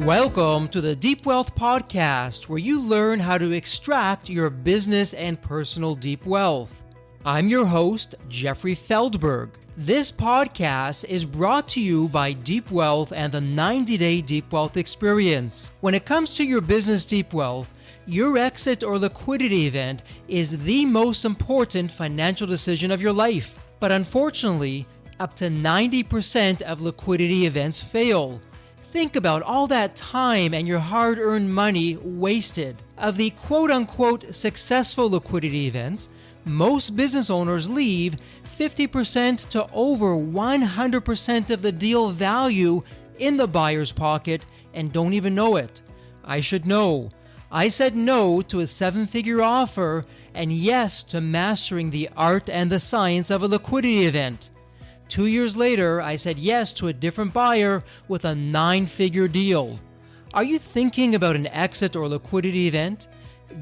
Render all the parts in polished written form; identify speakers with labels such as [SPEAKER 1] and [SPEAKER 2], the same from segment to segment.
[SPEAKER 1] Welcome to the Deep Wealth Podcast, where you learn how to extract your business and personal deep wealth. I'm your host, Jeffrey Feldberg. This podcast is brought to you by Deep Wealth and the 90-Day Deep Wealth Experience. When it comes to your business deep wealth, your exit or liquidity event is the most important financial decision of your life. But unfortunately, up to 90% of liquidity events fail. Think about all that time and your hard-earned money wasted. Of the quote-unquote successful liquidity events, most business owners leave 50% to over 100% of the deal value in the buyer's pocket and don't even know it. I should know. I said no to a seven-figure offer and yes to mastering the art and the science of a liquidity event. 2 years later, I said yes to a different buyer with a 9-figure deal. Are you thinking about an exit or liquidity event?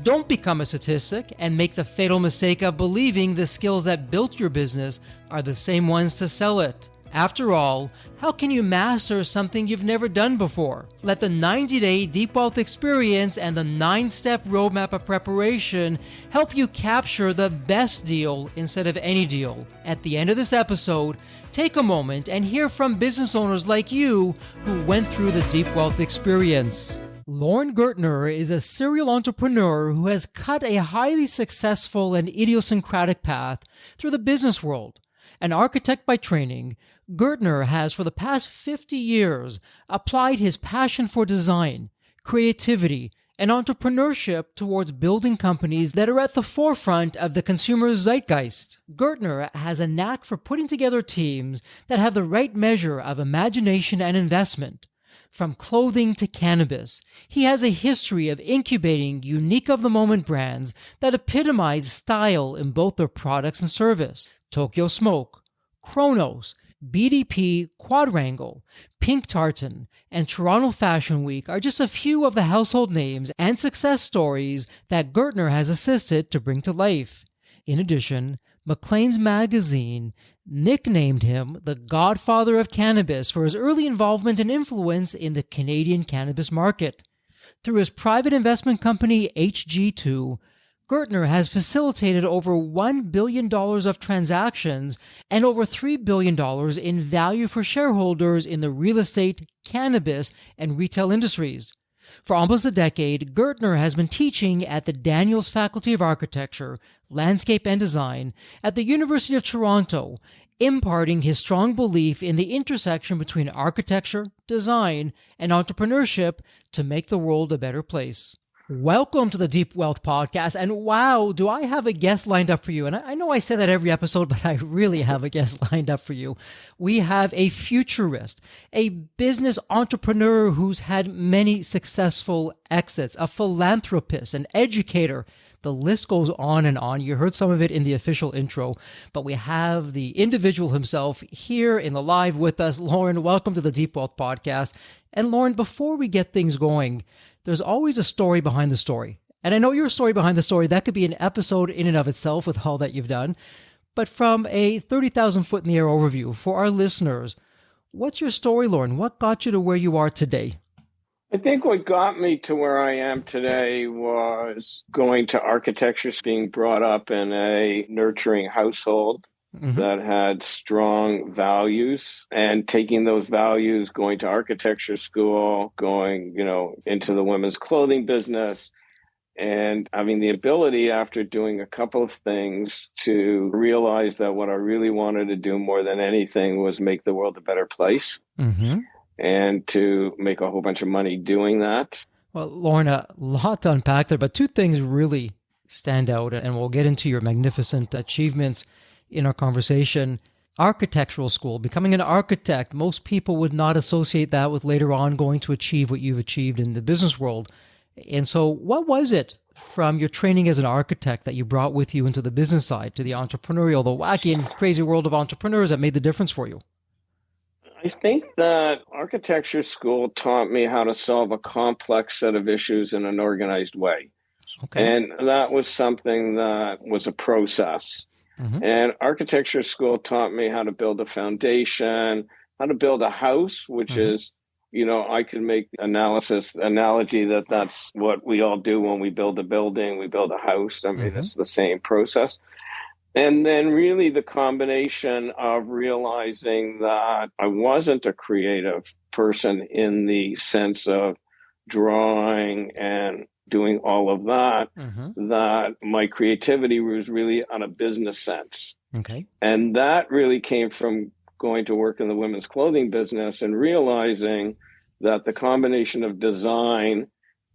[SPEAKER 1] Don't become a statistic and make the fatal mistake of believing the skills that built your business are the same ones to sell it. After all, how can you master something you've never done before? Let the 90-Day Deep Wealth Experience and the 9-step roadmap of preparation help you capture the best deal instead of any deal. At the end of this episode, take a moment and hear from business owners like you who went through the Deep Wealth Experience. Lorne Gertner is a serial entrepreneur who has cut a highly successful and idiosyncratic path through the business world. An architect by training, Gertner has for the past 50 years applied his passion for design, creativity, and entrepreneurship towards building companies that are at the forefront of the consumer's zeitgeist. Gertner has a knack for putting together teams that have the right measure of imagination and investment. From clothing to cannabis, he has a history of incubating unique of-the-moment brands that epitomize style in both their products and service. Tokyo Smoke, Kronos, BDP Quadrangle, Pink Tartan, and Toronto Fashion Week are just a few of the household names and success stories that Gertner has assisted to bring to life. In addition, Maclean's magazine nicknamed him the Godfather of Cannabis for his early involvement and influence in the Canadian cannabis market. Through his private investment company HG2, Gertner has facilitated over $1 billion of transactions and over $3 billion in value for shareholders in the real estate, cannabis, and retail industries. For almost a decade, Gertner has been teaching at the Daniels Faculty of Architecture, Landscape and Design at the University of Toronto, imparting his strong belief in the intersection between architecture, design, and entrepreneurship to make the world a better place. Welcome to the Deep Wealth Podcast, and wow, do I have a guest lined up for you. And I know I say that every episode, but I really have a guest lined up for you. We have a futurist, a business entrepreneur who's had many successful exits, a philanthropist, an educator. The list goes on and on. You heard some of it in the official intro, but we have the individual himself here in the live with us. Lorne, welcome to the Deep Wealth Podcast. And Lorne, before we get things going, there's always a story behind the story. And I know your story behind the story, that could be an episode in and of itself with all that you've done. But from a 30,000 foot in the air overview for our listeners, what's your story, Lorne? What got you to where you are today?
[SPEAKER 2] I think what got me to where I am today was going to architecture, being brought up in a nurturing household that had strong values, and taking those values, going to architecture school, going, into the women's clothing business, and having the ability after doing a couple of things to realize that what I really wanted to do more than anything was make the world a better place. And to make a whole bunch of money doing that.
[SPEAKER 1] Well, Lorne, a lot to unpack there, but two things really stand out, and we'll get into your magnificent achievements in our conversation. Architectural school, becoming an architect, most people would not associate that with later on going to achieve what you've achieved in the business world. And so what was it from your training as an architect that you brought with you into the business side, to the entrepreneurial, the wacky and crazy world of entrepreneurs that made the difference for you?
[SPEAKER 2] I think that architecture school taught me how to solve a complex set of issues in an organized way. Okay. And that was something that was a process. And architecture school taught me how to build a foundation, how to build a house, which is I could make analogy that that's what we all do when we build a building, we build a house. I mean, it's the same process. And then really the combination of realizing that I wasn't a creative person in the sense of drawing and doing all of that, that my creativity was really on a business sense.
[SPEAKER 1] Okay.
[SPEAKER 2] And that really came from going to work in the women's clothing business and realizing that the combination of design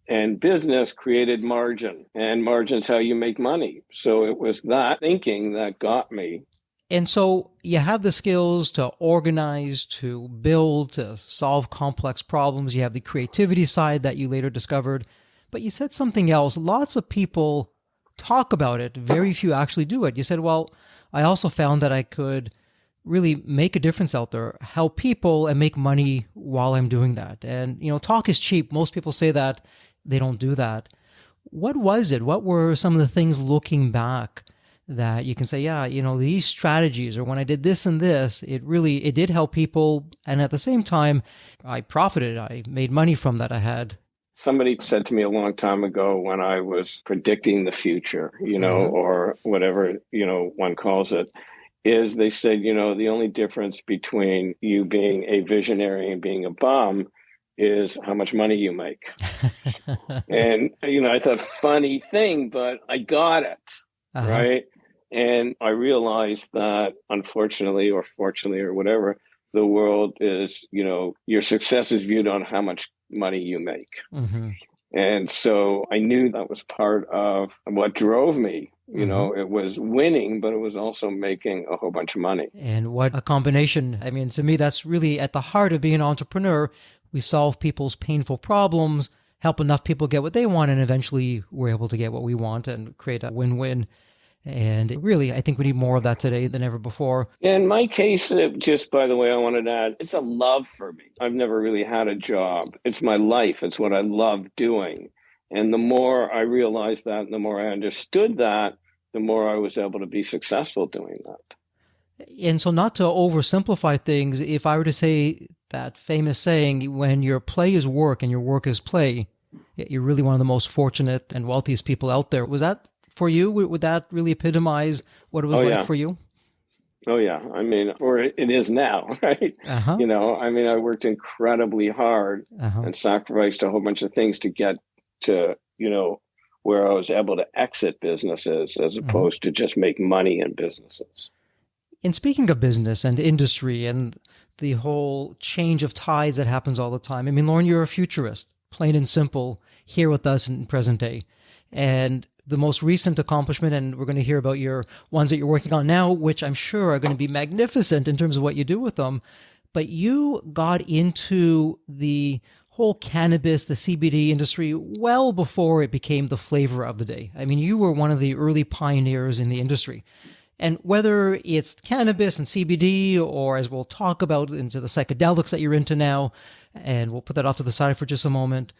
[SPEAKER 2] and business created margin, and margin's how you make money. So it was that thinking that got me.
[SPEAKER 1] And so you have the skills to organize, to build, to solve complex problems. You have the creativity side that you later discovered. But you said something else. Lots of people talk about it. Very few actually do it. You said, well, I also found that I could really make a difference out there, help people and make money while I'm doing that. And, talk is cheap. Most people say that. They don't do that. What was it? What were some of the things looking back that you can say, yeah, these strategies, or when I did this and this, it did help people. And at the same time, I profited. I made money from that. I had.
[SPEAKER 2] Somebody said to me a long time ago when I was predicting the future, or whatever, one calls it, is they said, the only difference between you being a visionary and being a bum is how much money you make. And, I thought, funny thing, but I got it, right? And I realized that, unfortunately or fortunately or whatever, the world is, your success is viewed on how much money you make. And so I knew that was part of what drove me. It was winning, but it was also making a whole bunch of money.
[SPEAKER 1] And what a combination. I mean, to me, that's really at the heart of being an entrepreneur. We solve people's painful problems, help enough people get what they want, and eventually we're able to get what we want and create a win-win. And really, I think we need more of that today than ever before.
[SPEAKER 2] In my case, just by the way, I wanted to add, it's a love for me. I've never really had a job. It's my life. It's what I love doing. And the more I realized that, and the more I understood that, the more I was able to be successful doing that.
[SPEAKER 1] And so not to oversimplify things, if I were to say that famous saying, when your play is work and your work is play, you're really one of the most fortunate and wealthiest people out there. Was that for you? Would that really epitomize what it was like for you?
[SPEAKER 2] Oh, yeah. I mean, or it is now, right? I worked incredibly hard and sacrificed a whole bunch of things to get to, where I was able to exit businesses as opposed to just make money in businesses.
[SPEAKER 1] And speaking of business and industry and the whole change of tides that happens all the time, I mean, Lorne, you're a futurist, plain and simple, here with us in present day. And the most recent accomplishment, and we're going to hear about your ones that you're working on now, which I'm sure are going to be magnificent in terms of what you do with them. But you got into the whole cannabis, the CBD industry, well before it became the flavor of the day. I mean, you were one of the early pioneers in the industry. And whether it's cannabis and CBD, or as we'll talk about into the psychedelics that you're into now, and we'll put that off to the side for just a moment,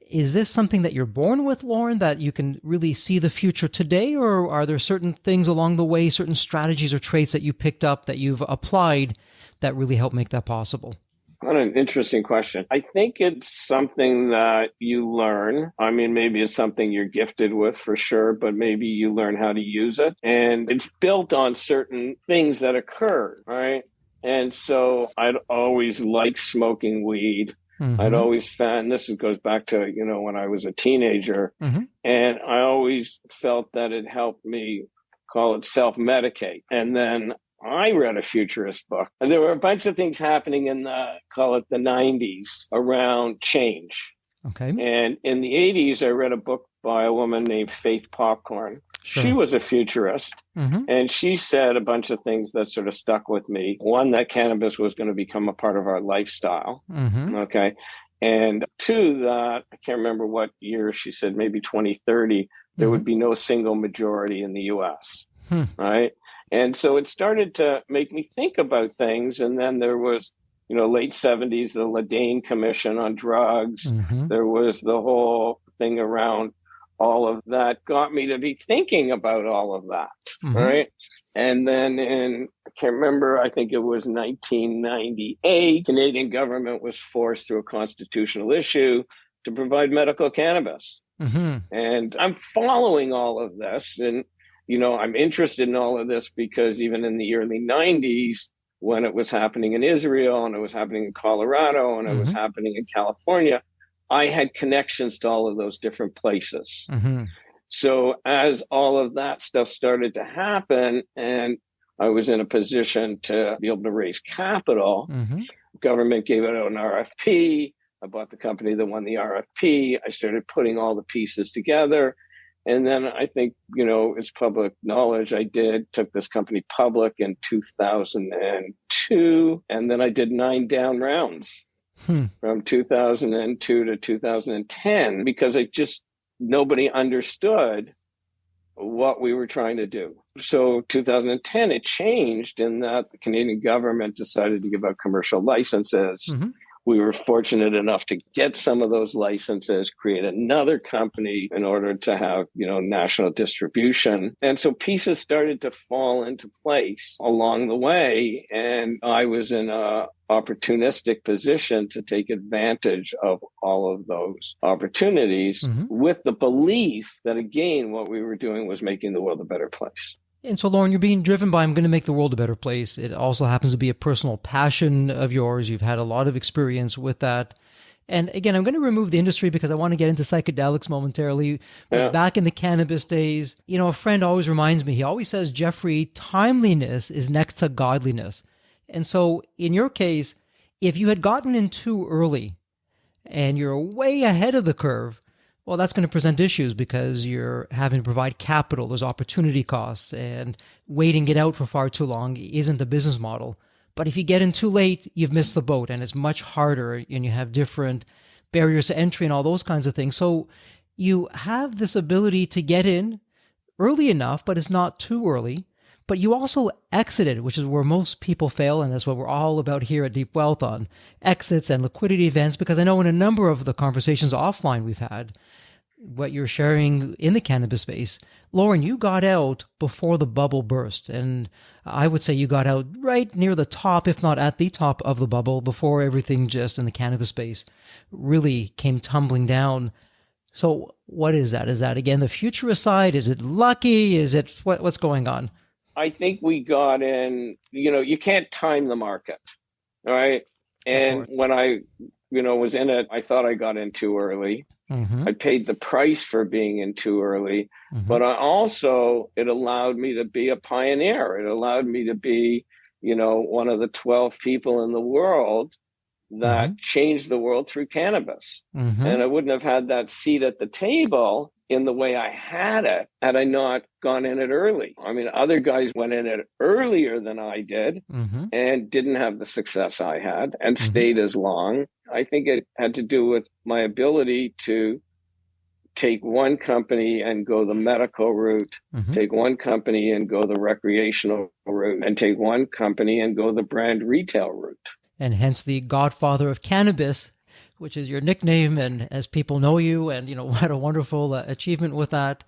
[SPEAKER 1] is this something that you're born with, Lorne, that you can really see the future today? Or are there certain things along the way, certain strategies or traits that you picked up that you've applied that really help make that possible?
[SPEAKER 2] What an interesting question. I think it's something that you learn. I mean, maybe it's something you're gifted with for sure, but maybe you learn how to use it. And it's built on certain things that occur, right? And so I'd always liked smoking weed. I'd always found, this goes back to, when I was a teenager, and I always felt that it helped me, call it self-medicate. And then I read a futurist book, and there were a bunch of things happening in call it the 90s around change.
[SPEAKER 1] Okay.
[SPEAKER 2] And in the 80s, I read a book by a woman named Faith Popcorn. Sure. She was a futurist, and she said a bunch of things that sort of stuck with me. One, that cannabis was going to become a part of our lifestyle. Okay. And two, that I can't remember what year she said, maybe 2030, there would be no single majority in the US. Right. And so it started to make me think about things. And then there was, late 70s, the Ledane Commission on drugs. There was the whole thing around all of that got me to be thinking about all of that. Right. And then I can't remember, I think it was 1998, Canadian government was forced through a constitutional issue to provide medical cannabis.
[SPEAKER 1] Mm-hmm.
[SPEAKER 2] And I'm following all of this. And, I'm interested in all of this because even in the early 90s, when it was happening in Israel and it was happening in Colorado and it was happening in California, I had connections to all of those different places.
[SPEAKER 1] Mm-hmm.
[SPEAKER 2] So as all of that stuff started to happen and I was in a position to be able to raise capital, government gave out an RFP. I bought the company that won the RFP. I started putting all the pieces together. And then I think, it's public knowledge. I took this company public in 2002. And then I did 9 down rounds from 2002 to 2010 because nobody understood what we were trying to do. So 2010, it changed in that the Canadian government decided to give out commercial licenses. We were fortunate enough to get some of those licenses, create another company in order to have, national distribution. And so pieces started to fall into place along the way. And I was in a opportunistic position to take advantage of all of those opportunities with the belief that, again, what we were doing was making the world a better place.
[SPEAKER 1] And so, Lorne, you're being driven by, I'm going to make the world a better place. It also happens to be a personal passion of yours. You've had a lot of experience with that. And again, I'm going to remove the industry because I want to get into psychedelics momentarily. But back in the cannabis days, a friend always reminds me, he always says, Jeffrey, timeliness is next to godliness. And so in your case, if you had gotten in too early and you're way ahead of the curve, well, that's going to present issues because you're having to provide capital. There's opportunity costs, and waiting it out for far too long isn't a business model. But if you get in too late, you've missed the boat, and it's much harder, and you have different barriers to entry and all those kinds of things. So you have this ability to get in early enough, but it's not too early. But you also exited, which is where most people fail, and that's what we're all about here at Deep Wealth, on exits and liquidity events, because I know in a number of the conversations offline we've had, what you're sharing in the cannabis space, Lorne, you got out before the bubble burst. And I would say you got out right near the top, if not at the top of the bubble, before everything just in the cannabis space really came tumbling down. So what is that? Is that, again, the futurist side? Is it lucky? Is it what's going on?
[SPEAKER 2] I think we got in, you can't time the market, all right? And when I, was in it, I thought I got in too early. I paid the price for being in too early, but it allowed me to be a pioneer. It allowed me to be, one of the 12 people in the world that changed the world through cannabis. And I wouldn't have had that seat at the table in the way I had it had I not gone in it early. I mean, other guys went in it earlier than I did and didn't have the success I had and stayed as long. I think it had to do with my ability to take one company and go the medical route, take one company and go the recreational route, and take one company and go the brand retail route.
[SPEAKER 1] And hence the godfather of cannabis, which is your nickname, and as people know you, and what a wonderful achievement with that.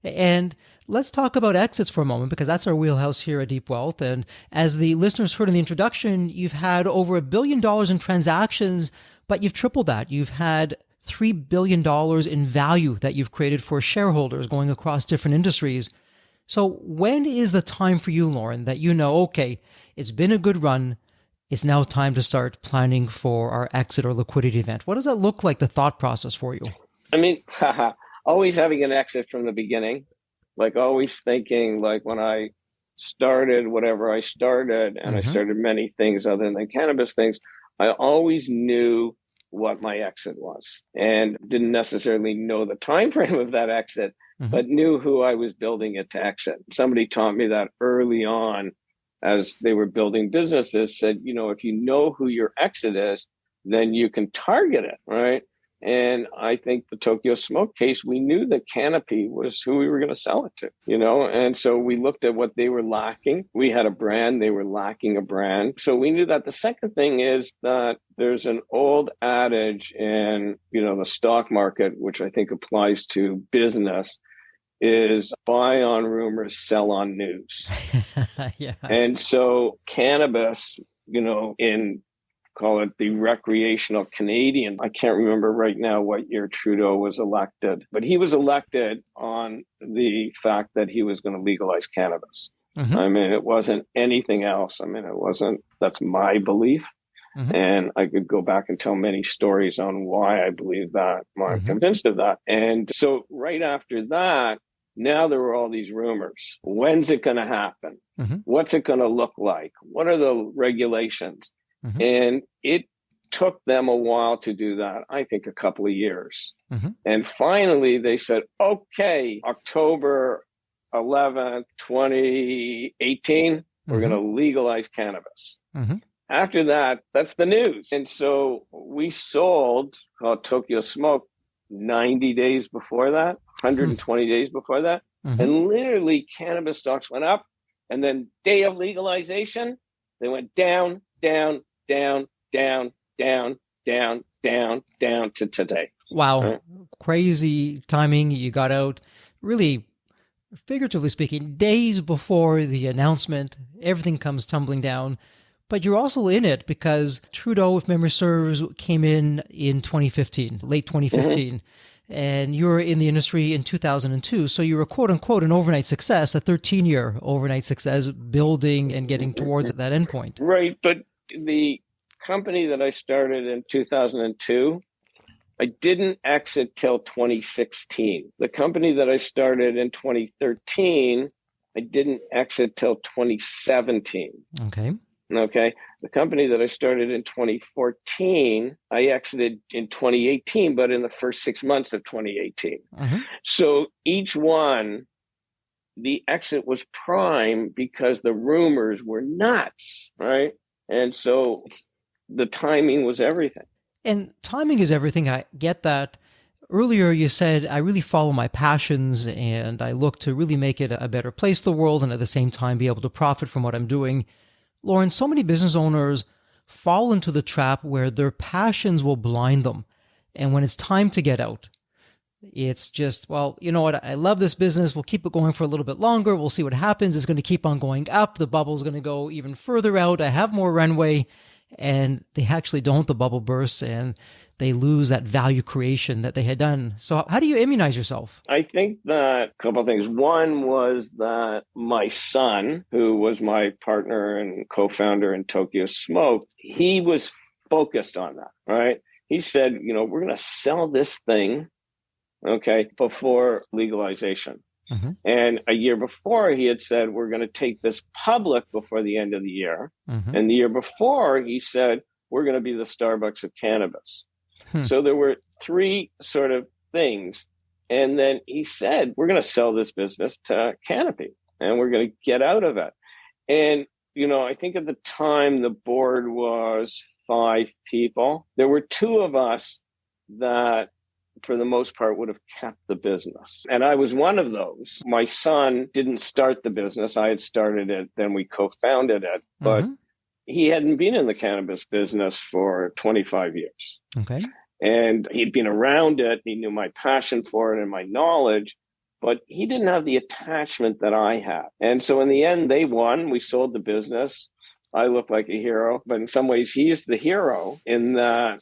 [SPEAKER 1] And let's talk about exits for a moment, because that's our wheelhouse here at Deep Wealth. And as the listeners heard in the introduction, you've had over $1 billion in transactions, but you've tripled that. You've had $3 billion in value that you've created for shareholders going across different industries. So when is the time for you, Lorne, that okay, it's been a good run, it's now time to start planning for our exit or liquidity event? What does that look like, the thought process for you?
[SPEAKER 2] I mean, always having an exit from the beginning, like always thinking, like when I started whatever I started, and I started many things other than cannabis things, I always knew what my exit was and didn't necessarily know the time frame of that exit, but knew who I was building it to exit. Somebody taught me that early on as they were building businesses, said, if you know who your exit is, then you can target it, right? And I think the Tokyo Smoke case, we knew that Canopy was who we were going to sell it to, and so we looked at what they were lacking. We had a brand, they were lacking a brand. So we knew that. The second thing is that there's an old adage in, the stock market, which I think applies to business, is buy on rumors, sell on news.
[SPEAKER 1] Yeah.
[SPEAKER 2] And so cannabis, in call it the recreational Canadian. I can't remember right now what year Trudeau was elected, but he was elected on the fact that he was going to legalize cannabis.
[SPEAKER 1] Mm-hmm.
[SPEAKER 2] I mean, it wasn't anything else. I mean, that's my belief.
[SPEAKER 1] Mm-hmm.
[SPEAKER 2] And I could go back and tell many stories on why I believe that, why I'm convinced of that. And so right after that, now there were all these rumors. When's it going to happen?
[SPEAKER 1] Mm-hmm.
[SPEAKER 2] What's it going to look like? What are the regulations?
[SPEAKER 1] Mm-hmm.
[SPEAKER 2] And it took them a while to do that, I think a couple of years.
[SPEAKER 1] Mm-hmm.
[SPEAKER 2] And finally they said, okay, October 11th, 2018, we're going to legalize cannabis.
[SPEAKER 1] Mm-hmm.
[SPEAKER 2] After that, that's the news. And so we sold Tokyo Smoke 90 days before that, 120 days before that.
[SPEAKER 1] Mm-hmm.
[SPEAKER 2] And literally cannabis stocks went up. And then day of legalization, they went down, down, down, down, down, down, down, down to today.
[SPEAKER 1] Wow. Crazy timing. You got out, really, figuratively speaking, days before the announcement. Everything comes tumbling down. But you're also in it because Trudeau, if memory serves, came in 2015, late 2015. Mm-hmm. And you were in the industry in 2002. So you were, quote unquote, an overnight success, a 13-year overnight success, building and getting towards that endpoint.
[SPEAKER 2] Right. But the company that I started in 2002, I didn't exit till 2016. The company that I started in 2013, I didn't exit till 2017. Okay. The company that I started in 2014, I exited in 2018, but in the first 6 months of 2018. Mm-hmm. So each one, the exit was prime because the rumors were nuts, right? And so the timing was everything.
[SPEAKER 1] And timing is everything. I get that. Earlier, you said, I really follow my passions and I look to really make it a better place, the world, and at the same time be able to profit from what I'm doing. Lorne, so many business owners fall into the trap where their passions will blind them. And when it's time to get out, it's just, well, you know what? I love this business. We'll keep it going for a little bit longer. We'll see what happens. It's going to keep on going up. The bubble's going to go even further out. I have more runway. And they actually don't. The bubble bursts and they lose that value creation that they had done. So how do you immunize yourself?
[SPEAKER 2] I think that a couple of things. One was that my son, who was my partner and co-founder in Tokyo Smoke, he was focused on that, right? He said, we're going to sell this thing, okay, before legalization. Mm-hmm. And a year before, he had said, we're going to take this public before the end of the year. Mm-hmm. And the year before, he said, we're going to be the Starbucks of cannabis. So there were three sort of things. And then he said, we're going to sell this business to Canopy and we're going to get out of it. And, I think at the time the board was 5 people. There were 2 of us that, for the most part, would have kept the business. And I was one of those. My son didn't start the business. I had started it, then we co-founded it. But he hadn't been in the cannabis business for 25 years.
[SPEAKER 1] Okay.
[SPEAKER 2] And he'd been around it. He knew my passion for it and my knowledge, but he didn't have the attachment that I had. And so in the end, they won. We sold the business. I look like a hero, but in some ways he's the hero in that,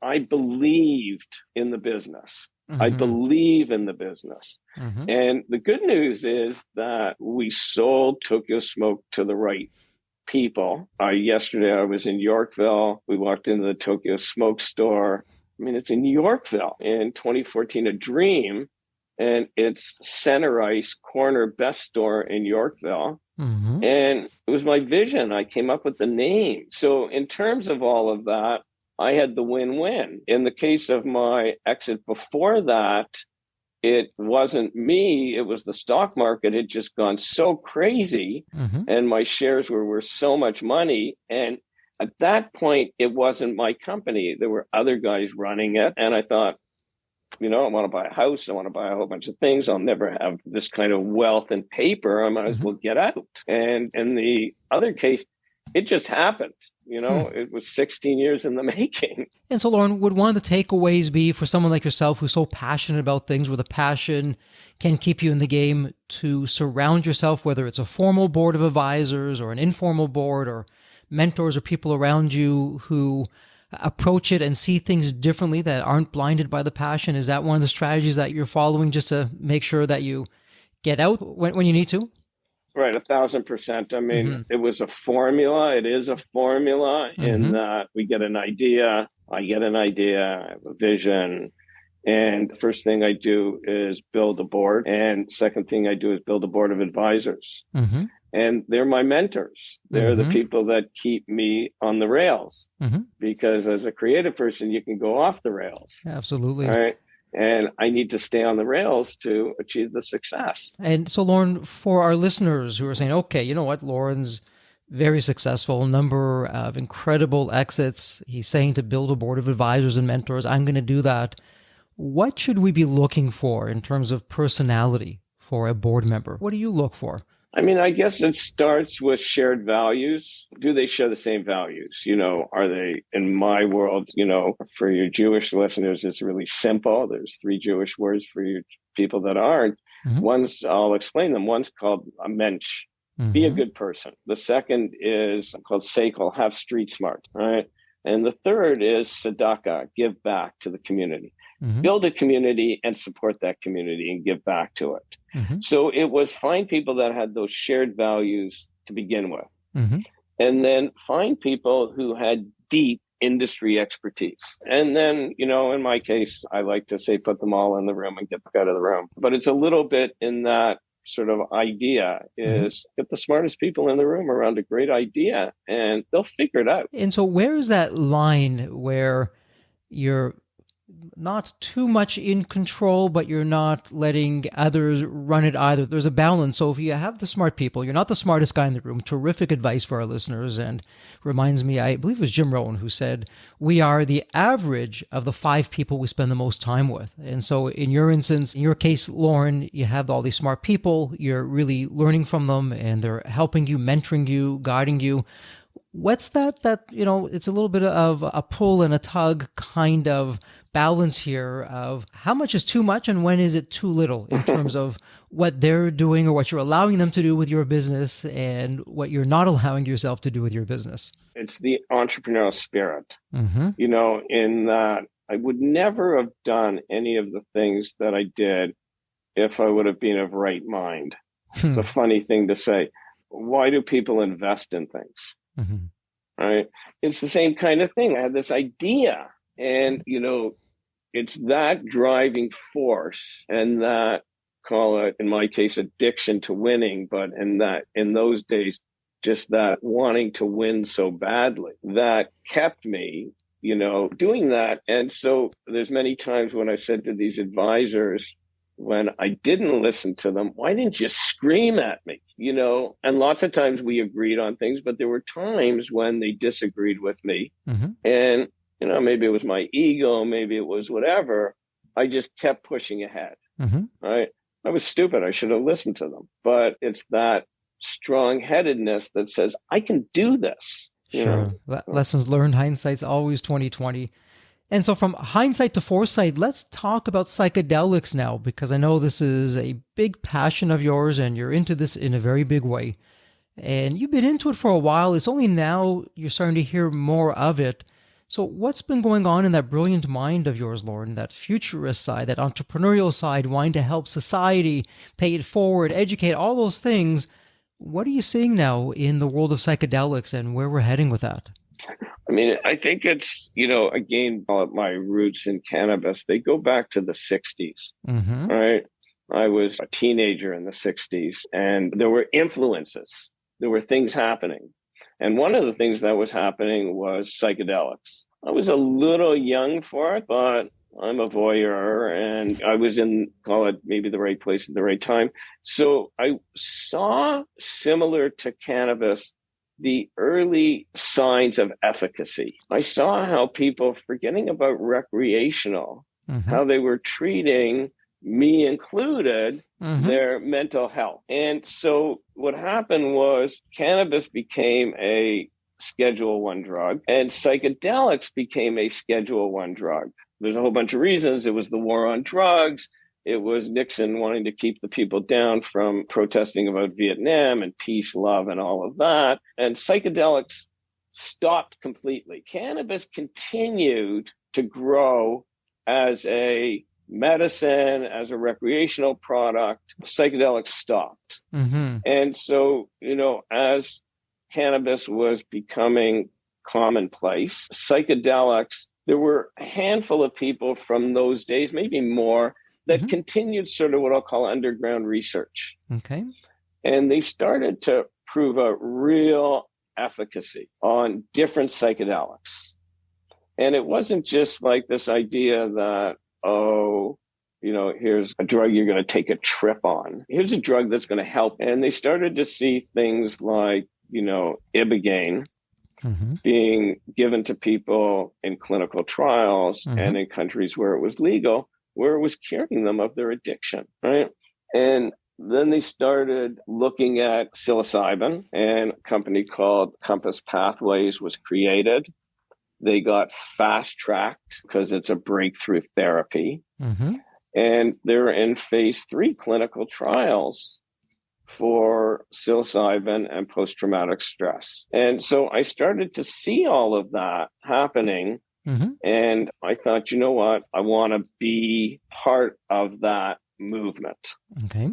[SPEAKER 2] I believed in the business. Mm-hmm. I believe in the business. Mm-hmm. And the good news is that we sold Tokyo Smoke to the right people. Yesterday I was in Yorkville. We walked into the Tokyo Smoke store. I mean, it's in Yorkville in 2014, a dream. And it's Center Ice corner best store in Yorkville. Mm-hmm. And it was my vision. I came up with the name. So in terms of all of that, I had the win-win. In the case of my exit before that, it wasn't me. It was the stock market had just gone so crazy. Mm-hmm. And my shares were worth so much money. And at that point, it wasn't my company. There were other guys running it. And I thought, I want to buy a house. I want to buy a whole bunch of things. I'll never have this kind of wealth and paper. I might as well get out. And in the other case, it just happened. It was 16 years in the making.
[SPEAKER 1] And so, Lorne, would one of the takeaways be for someone like yourself who's so passionate about things, where the passion can keep you in the game, to surround yourself, whether it's a formal board of advisors or an informal board, or mentors or people around you who approach it and see things differently, that aren't blinded by the passion? Is that one of the strategies that you're following, just to make sure that you get out when you need to?
[SPEAKER 2] Right, 1,000%. I mean, It was a formula. It is a formula in that we get an idea. I get an idea. I have a vision. And the first thing I do is build a board. And second thing I do is build a board of advisors. And they're my mentors. They're the people that keep me on the rails. Because as a creative person, you can go off the rails.
[SPEAKER 1] Absolutely.
[SPEAKER 2] All right. And I need to stay on the rails to achieve the success.
[SPEAKER 1] And so, Lorne, for our listeners who are saying, okay, you know what, Lorne's very successful, number of incredible exits. He's saying to build a board of advisors and mentors. I'm going to do that. What should we be looking for in terms of personality for a board member? What do you look for?
[SPEAKER 2] I mean, I guess it starts with shared values. Do they share the same values? Are they, in my world, for your Jewish listeners, it's really simple. There's 3 Jewish words for you people that aren't. One's, I'll explain them. One's called a mensch, be a good person. The second is called seichel, have street smart, right? And the third is tzedakah, give back to the community. Build a community and support that community and give back to it. So it was find people that had those shared values to begin with. And then find people who had deep industry expertise. And then, in my case, I like to say, put them all in the room and get out of the room. But it's a little bit in that sort of idea is get the smartest people in the room around a great idea and they'll figure it out.
[SPEAKER 1] And so where is that line where you're not too much in control, but you're not letting others run it either? There's a balance. So if you have the smart people, you're not the smartest guy in the room. Terrific advice for our listeners. And reminds me, I believe it was Jim Rohn who said, we are the average of the 5 people we spend the most time with. And so in your instance, in your case, Lorne, you have all these smart people. You're really learning from them and they're helping you, mentoring you, guiding you. What's that, it's a little bit of a pull and a tug kind of balance here of how much is too much and when is it too little in terms of what they're doing or what you're allowing them to do with your business and what you're not allowing yourself to do with your business?
[SPEAKER 2] It's the entrepreneurial spirit, in that I would never have done any of the things that I did if I would have been of right mind. It's a funny thing to say. Why do people invest in things? Right? It's the same kind of thing. I had this idea and, it's that driving force and that, call it, in my case, addiction to winning. But in those days, just that wanting to win so badly that kept me, doing that. And so there's many times when I said to these advisors, when I didn't listen to them, why didn't you scream at me? And lots of times we agreed on things, but there were times when they disagreed with me. And, maybe it was my ego, maybe it was whatever. I just kept pushing ahead. Right? I was stupid. I should have listened to them. But it's that strong-headedness that says, I can do this.
[SPEAKER 1] Sure. Lessons learned, hindsight's always 20/20. And so from hindsight to foresight, let's talk about psychedelics now, because I know this is a big passion of yours and you're into this in a very big way. And you've been into it for a while. It's only now you're starting to hear more of it. So what's been going on in that brilliant mind of yours, Lorne, that futurist side, that entrepreneurial side, wanting to help society, pay it forward, educate, all those things? What are you seeing now in the world of psychedelics and where we're heading with that?
[SPEAKER 2] I mean, I think it's, again, my roots in cannabis, they go back to the 60s, right? I was a teenager in the 60s and there were influences. There were things happening. And one of the things that was happening was psychedelics. I was a little young for it, but I'm a voyeur and I was in, call it, maybe the right place at the right time. So I saw, similar to cannabis, the early signs of efficacy. I saw how people, forgetting about recreational, how they were treating, me included, their mental health. And so what happened was cannabis became a Schedule 1 drug, and psychedelics became a Schedule 1 drug. There's a whole bunch of reasons. It was the war on drugs. It was Nixon wanting to keep the people down from protesting about Vietnam and peace, love, and all of that. And psychedelics stopped completely. Cannabis continued to grow as a medicine, as a recreational product. Psychedelics stopped.
[SPEAKER 1] Mm-hmm.
[SPEAKER 2] And so, as cannabis was becoming commonplace, psychedelics, there were a handful of people from those days, maybe more, that continued sort of what I'll call underground research.
[SPEAKER 1] Okay.
[SPEAKER 2] And they started to prove a real efficacy on different psychedelics. And it wasn't just like this idea that, here's a drug you're going to take a trip on. Here's a drug that's going to help. And they started to see things like, Ibogaine being given to people in clinical trials and in countries where it was legal, where it was curing them of their addiction, right? And then they started looking at psilocybin, and a company called Compass Pathways was created. They got fast-tracked because it's a breakthrough therapy. And they're in phase 3 clinical trials for psilocybin and post-traumatic stress. And so I started to see all of that happening. And I thought, you know what? I want to be part of that movement.
[SPEAKER 1] Okay.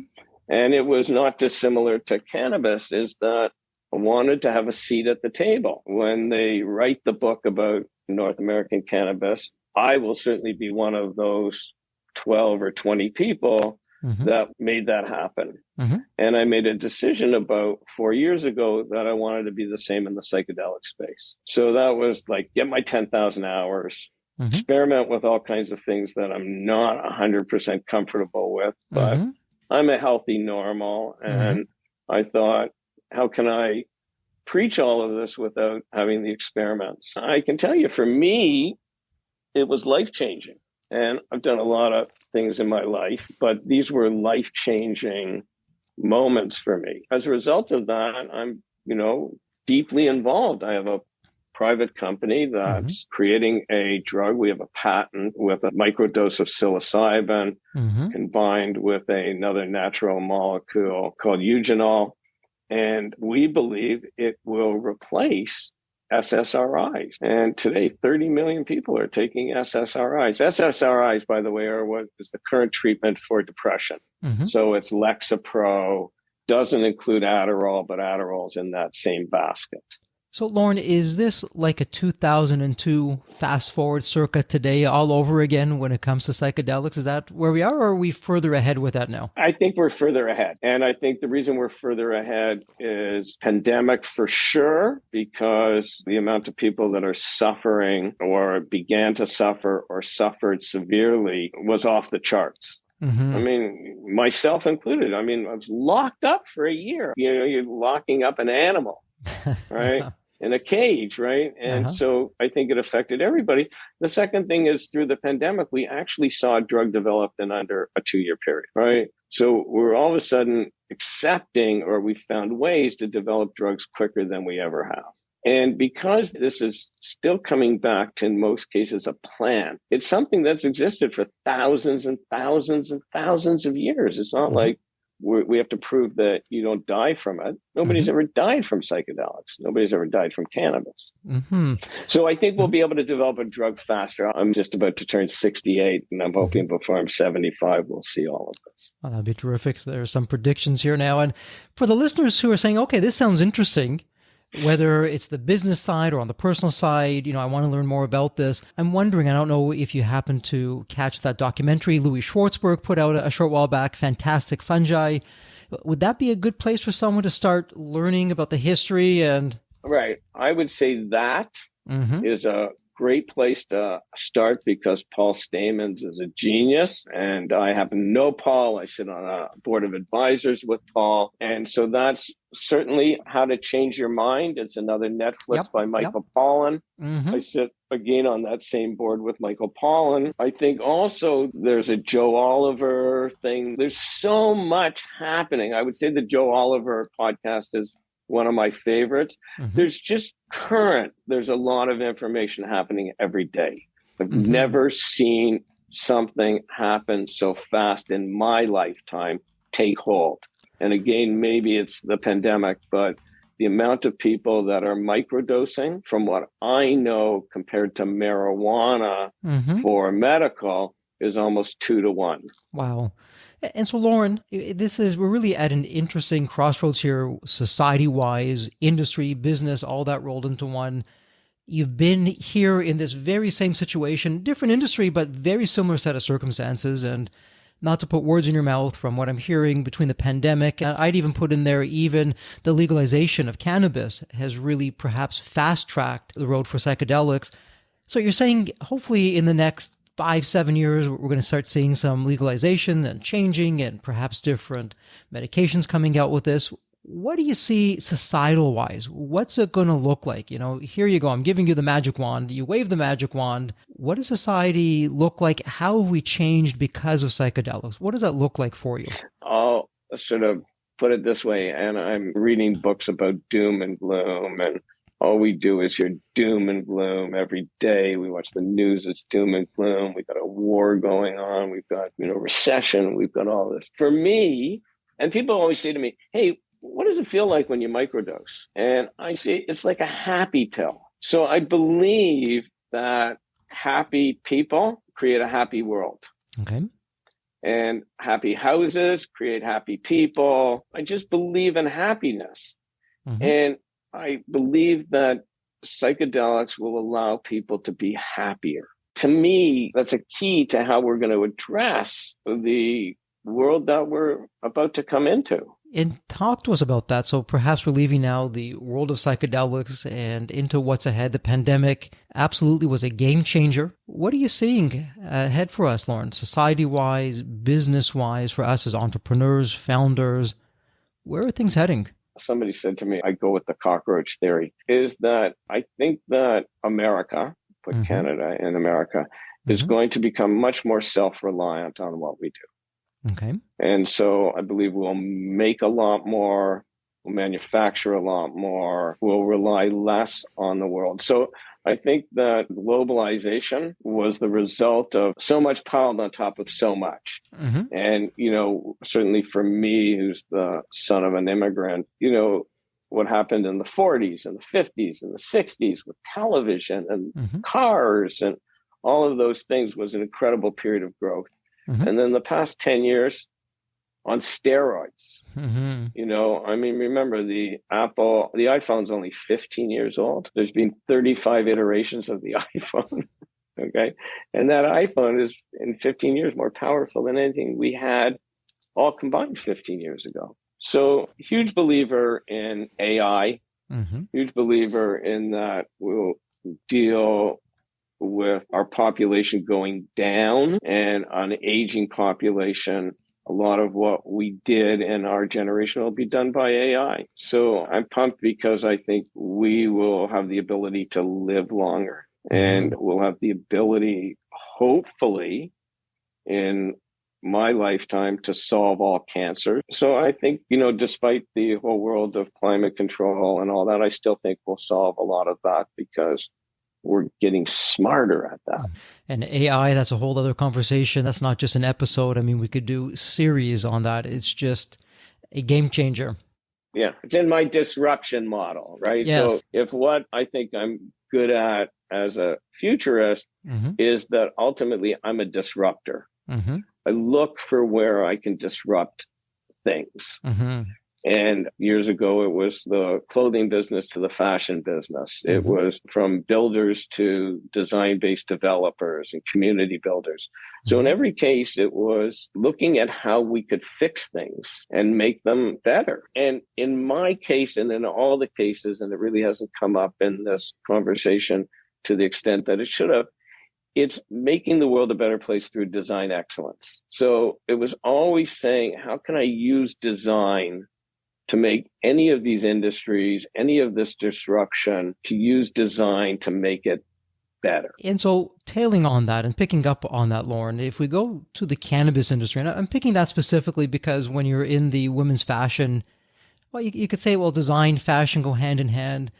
[SPEAKER 2] And it was not dissimilar to cannabis, is that I wanted to have a seat at the table. When they write the book about North American cannabis, I will certainly be one of those 12 or 20 people that made that happen. And I made a decision about 4 years ago that I wanted to be the same in the psychedelic space. So that was like, get my 10,000 hours, experiment with all kinds of things that I'm not 100% comfortable with, but I'm a healthy normal. And I thought, how can I preach all of this without having the experiments? I can tell you, for me, it was life-changing. And I've done a lot of things in my life, but these were life-changing moments for me. As a result of that, I'm, deeply involved. I have a private company that's creating a drug. We have a patent with a microdose of psilocybin combined with another natural molecule called eugenol. And we believe it will replace SSRIs. And today, 30 million people are taking SSRIs. SSRIs, by the way, are what is the current treatment for depression. So it's Lexapro, doesn't include Adderall, but Adderall's in that same basket.
[SPEAKER 1] So, Lorne, is this like a 2002 fast forward circa today all over again when it comes to psychedelics? Is that where we are, or are we further ahead with that now?
[SPEAKER 2] I think we're further ahead. And I think the reason we're further ahead is pandemic for sure, because the amount of people that are suffering or began to suffer or suffered severely was off the charts. I mean, myself included. I mean, I was locked up for a year. You're locking up an animal, right? In a cage, right? And so I think it affected everybody. The second thing is, through the pandemic, we actually saw a drug developed in under a 2-year period, right? So we're all of a sudden accepting, or we found ways to develop drugs quicker than we ever have. And because this is still coming back to, in most cases, a plan, it's something that's existed for thousands and thousands and thousands of years. It's not like we have to prove that you don't die from it. Nobody's ever died from psychedelics. Nobody's ever died from cannabis. So I think we'll be able to develop a drug faster. I'm just about to turn 68, and I'm hoping before I'm 75, we'll see all of this.
[SPEAKER 1] Well, that'd be terrific. There are some predictions here now. And for the listeners who are saying, okay, this sounds interesting, whether it's the business side or on the personal side, I want to learn more about this. I'm wondering, I don't know if you happen to catch that documentary Louis Schwartzberg put out a short while back, Fantastic Fungi. Would that be a good place for someone to start learning about the history? And
[SPEAKER 2] Right. I would say that is a great place to start, because Paul Stamens is a genius, and I happen to know Paul. I sit on a board of advisors with Paul. And so that's certainly How to Change Your Mind. It's another Netflix by Michael Pollan. I sit again on that same board with Michael Pollan. I think also there's a Joe Oliver thing. There's so much happening. I would say the Joe Oliver podcast is one of my favorites.
[SPEAKER 1] Mm-hmm.
[SPEAKER 2] There's a lot of information happening every day. I've never seen something happen so fast in my lifetime take hold. And again, maybe it's the pandemic, but the amount of people that are microdosing, from what I know, compared to marijuana for medical, is almost 2 to 1.
[SPEAKER 1] Wow. And so, Lorne, we're really at an interesting crossroads here, society-wise, industry, business, all that rolled into one. You've been here in this very same situation, different industry, but very similar set of circumstances. And not to put words in your mouth, from what I'm hearing, between the pandemic, and I'd even put in there even the legalization of cannabis has really perhaps fast-tracked the road for psychedelics. So you're saying hopefully in the next 5-7 years, we're going to start seeing some legalization and changing and perhaps different medications coming out with this. What do you see societal-wise? What's it going to look like? Here you go. I'm giving you the magic wand. You wave the magic wand. What does society look like? How have we changed because of psychedelics? What does that look like for you?
[SPEAKER 2] I'll sort of put it this way, and I'm reading books about doom and gloom, and all we do is hear doom and gloom every day. We watch the news, it's doom and gloom. We've got a war going on. We've got, recession. We've got all this. For me, and people always say to me, hey, what does it feel like when you microdose? And I say, it's like a happy pill. So I believe that happy people create a happy world.
[SPEAKER 1] Okay.
[SPEAKER 2] And happy houses create happy people. I just believe in happiness. And I believe that psychedelics will allow people to be happier. To me, that's a key to how we're going to address the world that we're about to come into.
[SPEAKER 1] And talk to us about that. So perhaps we're leaving now the world of psychedelics and into what's ahead. The pandemic absolutely was a game changer. What are you seeing ahead for us, Lorne, society-wise, business-wise, for us as entrepreneurs, founders? Where are things heading?
[SPEAKER 2] Somebody said to me, I go with the cockroach theory, is that I think that America, put Canada in America, is going to become much more self-reliant on what we do.
[SPEAKER 1] Okay.
[SPEAKER 2] And so I believe we'll make a lot more, we'll manufacture a lot more, we'll rely less on the world. So I think that globalization was the result of so much piled on top of so much. And, certainly for me, who's the son of an immigrant, what happened in the 40s and the 50s and the 60s with television and cars and all of those things was an incredible period of growth. And then the past 10 years on steroids, remember the iPhone's only 15 years old. There's been 35 iterations of the iPhone. Okay. And that iPhone is in 15 years more powerful than anything we had all combined 15 years ago. So huge believer in AI, huge believer in that we'll deal with our population going down, and an aging population, a lot of what we did in our generation will be done by AI. So I'm pumped because I think we will have the ability to live longer, and we'll have the ability, hopefully, in my lifetime to solve all cancer. So I think, despite the whole world of climate control and all that, I still think we'll solve a lot of that because we're getting smarter at that.
[SPEAKER 1] And AI, that's a whole other conversation. That's not just an episode. I mean, we could do series on that. It's just a game changer.
[SPEAKER 2] Yeah, it's in my disruption model, right?
[SPEAKER 1] Yes.
[SPEAKER 2] So if what I think I'm good at as a futurist is that ultimately I'm a disruptor. I look for where I can disrupt things. And years ago, it was the clothing business to the fashion business. It was from builders to design-based developers and community builders. So in every case, it was looking at how we could fix things and make them better. And in my case, and in all the cases, and it really hasn't come up in this conversation to the extent that it should have, it's making the world a better place through design excellence. So it was always saying, how can I use design to make any of these industries, any of this disruption, to use design to make it better?
[SPEAKER 1] And so tailing on that and picking up on that, Lorne, if we go to the cannabis industry, and I'm picking that specifically because when you're in the women's fashion Well, you could say, well, design, fashion go hand in hand,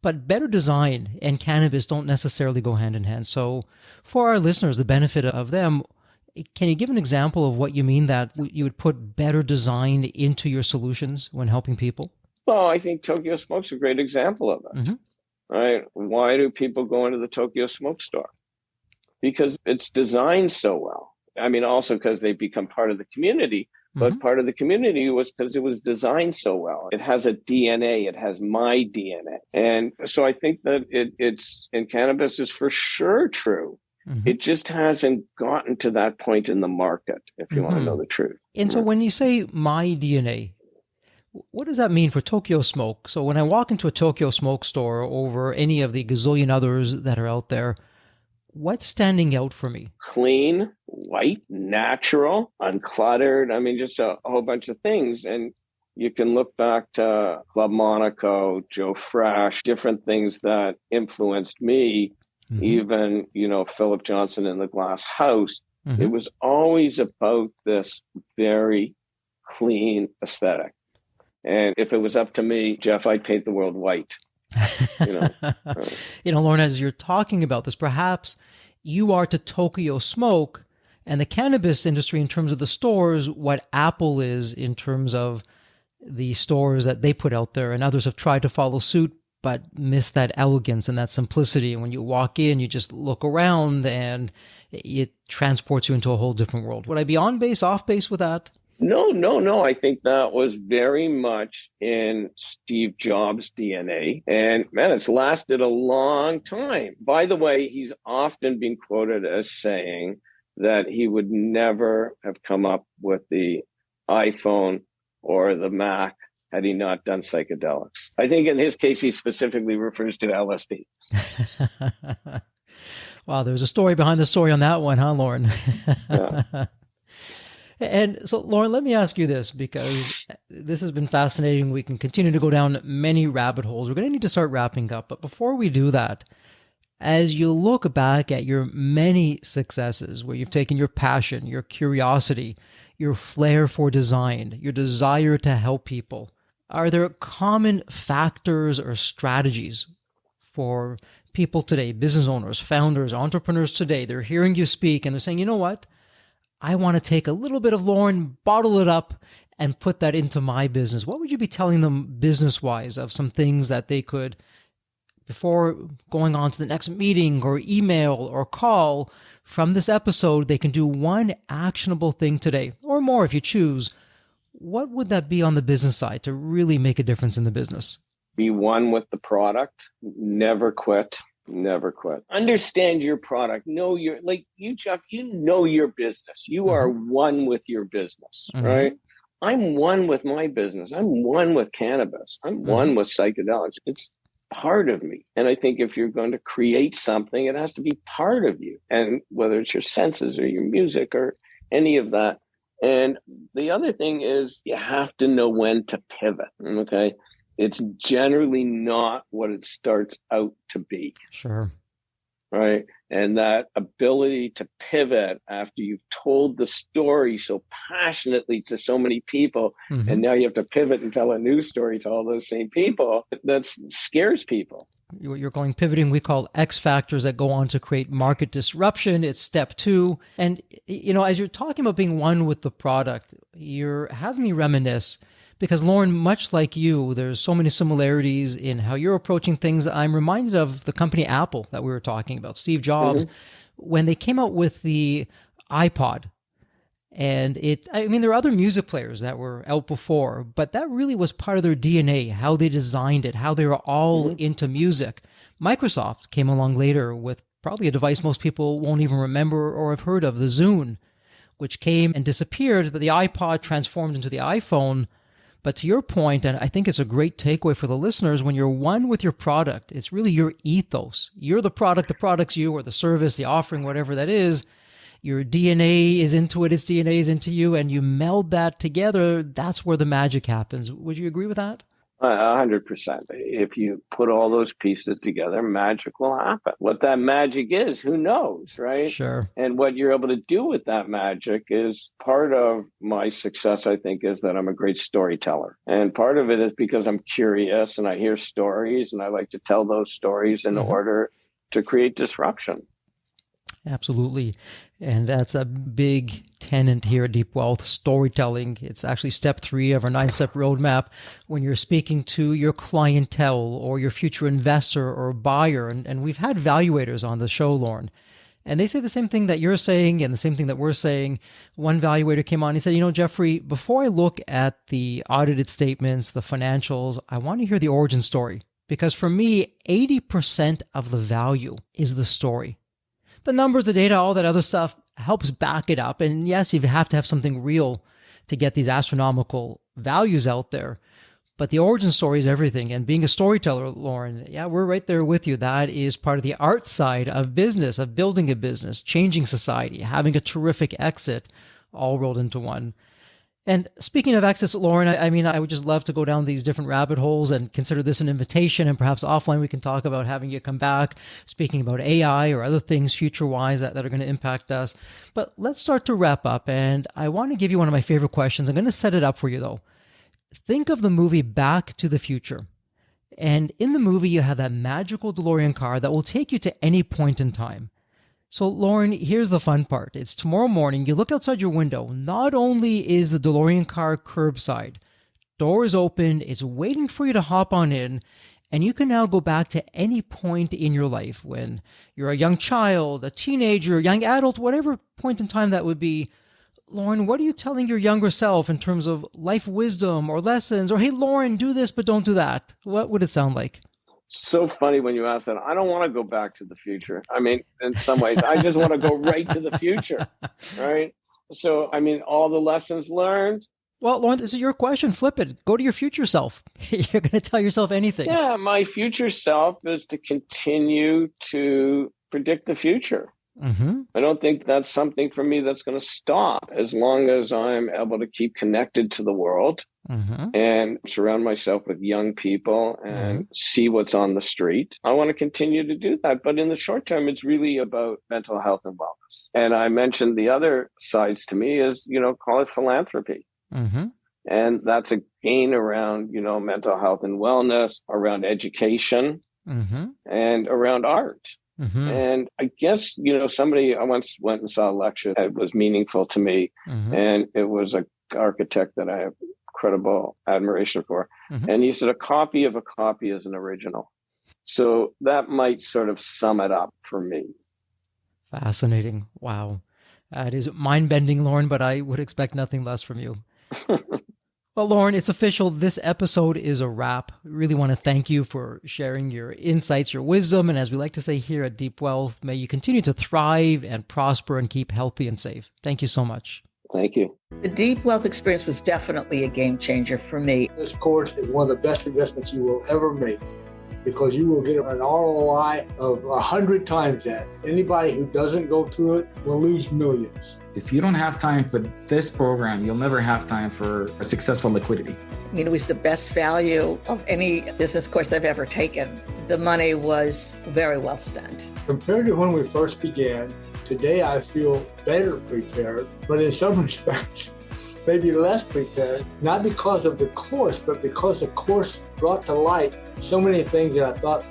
[SPEAKER 1] but better design and cannabis don't necessarily go hand in hand. So for our listeners, the benefit of them, can you give an example of what you mean that you would put better design into your solutions when helping people?
[SPEAKER 2] Well, I think Tokyo Smoke's a great example of it, right? Why do people go into the Tokyo Smoke store? Because it's designed so well. I mean, also because they become part of the community, but part of the community was because it was designed so well. It has a DNA. It has my DNA. And so I think that it's in cannabis is for sure true. It just hasn't gotten to that point in the market, if you want to know the truth.
[SPEAKER 1] And so when you say my DNA, what does that mean for Tokyo Smoke? So when I walk into a Tokyo Smoke store over any of the gazillion others that are out there, what's standing out for me?
[SPEAKER 2] Clean, white, natural, uncluttered. I mean, just a whole bunch of things. And you can look back to Club Monaco, Joe Fresh, different things that influenced me. Even, Philip Johnson in the Glass House. It was always about this very clean aesthetic. And if it was up to me, Jeff, I'd paint the world white.
[SPEAKER 1] Lorne, as you're talking about this, perhaps you are to Tokyo Smoke and the cannabis industry in terms of the stores, what Apple is in terms of the stores that they put out there, and others have tried to follow suit, but miss that elegance and that simplicity. And when you walk in, you just look around and it transports you into a whole different world. Would I be on base, off base with that?
[SPEAKER 2] No. I think that was very much in Steve Jobs' DNA. And man, it's lasted a long time. By the way, he's often been quoted as saying that he would never have come up with the iPhone or the Mac had he not done psychedelics. I think in his case, he specifically refers to LSD.
[SPEAKER 1] Wow, there's a story behind the story on that one, huh, Lorne?
[SPEAKER 2] Yeah.
[SPEAKER 1] And so, Lorne, let me ask you this, because this has been fascinating. We can continue to go down many rabbit holes. We're going to need to start wrapping up. But before we do that, as you look back at your many successes, where you've taken your passion, your curiosity, your flair for design, your desire to help people, are there common factors or strategies for people today, business owners, founders, entrepreneurs today? They're hearing you speak and they're saying, you know what? I want to take a little bit of Lorne, bottle it up, and put that into my business. What would you be telling them business-wise of some things that they could, before going on to the next meeting or email or call from this episode, they can do one actionable thing today, or more if you choose? What would that be on the business side to really make a difference in the business?
[SPEAKER 2] Be one with the product. Never quit. Never quit. Understand your product. Know your, like you, Jeff, you know your business. You are one with your business, right? I'm one with my business. I'm one with cannabis. I'm one with psychedelics. It's part of me. And I think if you're going to create something, it has to be part of you. And whether it's your senses or your music or any of that. And the other thing is you have to know when to pivot. Okay. It's generally not what it starts out to be.
[SPEAKER 1] Sure.
[SPEAKER 2] Right. And that ability to pivot after you've told the story so passionately to so many people, and now you have to pivot and tell a new story to all those same people, that scares people.
[SPEAKER 1] You're going pivoting, we call X factors that go on to create market disruption. It's step 2. And, as you're talking about being one with the product, you're having me reminisce. Because Lorne, much like you, there's so many similarities in how you're approaching things. I'm reminded of the company Apple that we were talking about, Steve Jobs, when they came out with the iPod. And there are other music players that were out before, but that really was part of their DNA, how they designed it, how they were all into music. Microsoft came along later with probably a device most people won't even remember or have heard of, the Zune, which came and disappeared, but the iPod transformed into the iPhone. But to your point, and I think it's a great takeaway for the listeners, when you're one with your product, it's really your ethos. You're the product, the product's you, or the service, the offering, whatever that is. Your DNA is into it, its DNA is into you, and you meld that together. That's where the magic happens. Would you agree with that?
[SPEAKER 2] 100%. If you put all those pieces together, magic will happen. What that magic is, who knows, right?
[SPEAKER 1] Sure.
[SPEAKER 2] And what you're able to do with that magic is part of my success, I think, is that I'm a great storyteller. And part of it is because I'm curious and I hear stories and I like to tell those stories in order to create disruption.
[SPEAKER 1] Absolutely. And that's a big tenet here at Deep Wealth, storytelling. It's actually step 3 of our 9-step roadmap when you're speaking to your clientele or your future investor or buyer. And we've had valuators on the show, Lorne, and they say the same thing that you're saying and the same thing that we're saying. One valuator came on, he said, Jeffrey, before I look at the audited statements, the financials, I want to hear the origin story. Because for me, 80% of the value is the story. The numbers, the data, all that other stuff helps back it up. And yes, you have to have something real to get these astronomical values out there. But the origin story is everything. And being a storyteller, Lorne, yeah, we're right there with you. That is part of the art side of business, of building a business, changing society, having a terrific exit, all rolled into one. And speaking of exits, Lorne, I would just love to go down these different rabbit holes and consider this an invitation. And perhaps offline, we can talk about having you come back, speaking about AI or other things future-wise that are going to impact us. But let's start to wrap up. And I want to give you one of my favorite questions. I'm going to set it up for you, though. Think of the movie Back to the Future. And in the movie, you have that magical DeLorean car that will take you to any point in time. So, Lorne, here's the fun part. It's tomorrow morning. You look outside your window. Not only is the DeLorean car curbside, door is open, it's waiting for you to hop on in, and you can now go back to any point in your life when you're a young child, a teenager, young adult, whatever point in time that would be. Lorne, what are you telling your younger self in terms of life wisdom or lessons? Or, hey, Lorne, do this, but don't do that. What would it sound like?
[SPEAKER 2] So funny when you ask that. I don't want to go back to the future. In some ways, I just want to go right to the future, right? So, all the lessons learned.
[SPEAKER 1] Well, Lorne, this is your question. Flip it. Go to your future self. You're going to tell yourself anything.
[SPEAKER 2] Yeah, my future self is to continue to predict the future.
[SPEAKER 1] Mm-hmm.
[SPEAKER 2] I don't think that's something for me that's going to stop as long as I'm able to keep connected to the world and surround myself with young people and see what's on the street. I want to continue to do that. But in the short term, it's really about mental health and wellness. And I mentioned the other sides to me is, call it philanthropy. And that's a gain around, mental health and wellness, around education and around art. And I guess, I once went and saw a lecture that was meaningful to me. And it was an architect that I have incredible admiration for. And he said, a copy of a copy is an original. So that might sort of sum it up for me.
[SPEAKER 1] Fascinating. Wow. It is mind-bending, Lorne, but I would expect nothing less from you. Well, Lorne, it's official. This episode is a wrap. We really want to thank you for sharing your insights, your wisdom, and as we like to say here at Deep Wealth, may you continue to thrive and prosper and keep healthy and safe. Thank you so much.
[SPEAKER 2] Thank you.
[SPEAKER 3] The Deep Wealth experience was definitely a game changer for me.
[SPEAKER 4] This course is one of the best investments you will ever make because you will get an ROI of 100 times that. Anybody who doesn't go through it will lose millions.
[SPEAKER 5] If you don't have time for this program, you'll never have time for a successful liquidity.
[SPEAKER 3] It was the best value of any business course I've ever taken. The money was very well spent.
[SPEAKER 4] Compared to when we first began, today I feel better prepared, but in some respects, maybe less prepared, not because of the course, but because the course brought to light so many things that I thought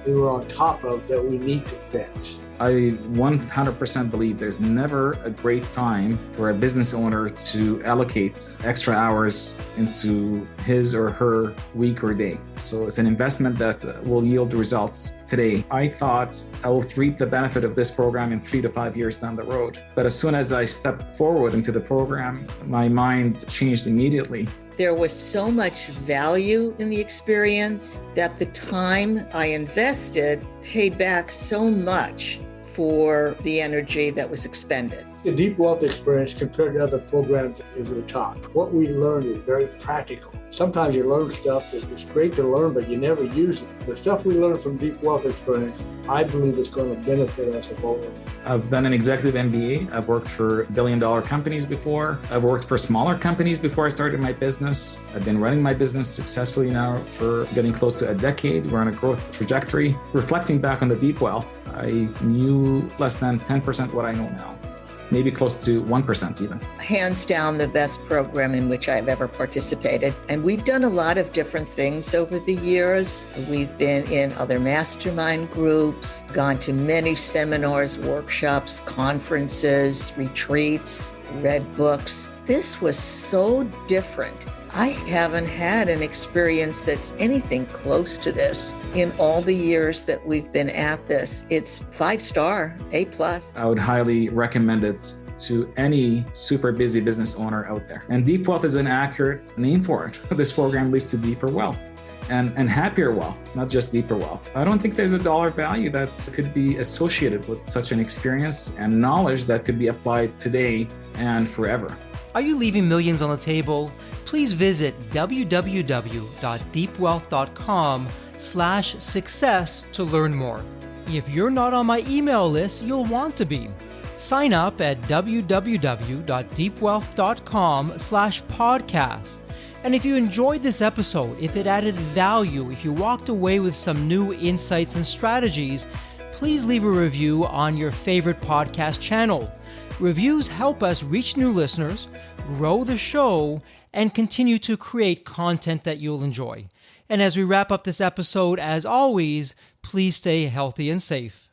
[SPEAKER 4] we were on top of that we need to fix.
[SPEAKER 5] I 100% believe there's never a great time for a business owner to allocate extra hours into his or her week or day. So it's an investment that will yield results today. I thought I will reap the benefit of this program in 3 to 5 years down the road. But as soon as I stepped forward into the program, my mind changed immediately.
[SPEAKER 3] There was so much value in the experience that the time I invested paid back so much for the energy that was expended.
[SPEAKER 4] The Deep Wealth experience compared to other programs is the top. What we learned is very practical. Sometimes you learn stuff that is great to learn, but you never use it. The stuff we learned from Deep Wealth experience, I believe is going to benefit us both.
[SPEAKER 5] I've done an executive MBA. I've worked for billion-dollar companies before. I've worked for smaller companies before I started my business. I've been running my business successfully now for getting close to a decade. We're on a growth trajectory. Reflecting back on the Deep Wealth, I knew less than 10% what I know now. Maybe close to 1% even.
[SPEAKER 3] Hands down, the best program in which I've ever participated. And we've done a lot of different things over the years. We've been in other mastermind groups, gone to many seminars, workshops, conferences, retreats, read books. This was so different. I haven't had an experience that's anything close to this in all the years that we've been at this. It's 5-star, A+.
[SPEAKER 5] I would highly recommend it to any super busy business owner out there. And Deep Wealth is an accurate name for it. This program leads to deeper wealth and happier wealth, not just deeper wealth. I don't think there's a dollar value that could be associated with such an experience and knowledge that could be applied today and forever.
[SPEAKER 1] Are you leaving millions on the table? Please visit www.deepwealth.com/success to learn more. If you're not on my email list, you'll want to be. Sign up at www.deepwealth.com/podcast. And if you enjoyed this episode, if it added value, if you walked away with some new insights and strategies, please leave a review on your favorite podcast channel. Reviews help us reach new listeners, grow the show, and continue to create content that you'll enjoy. And as we wrap up this episode, as always, please stay healthy and safe.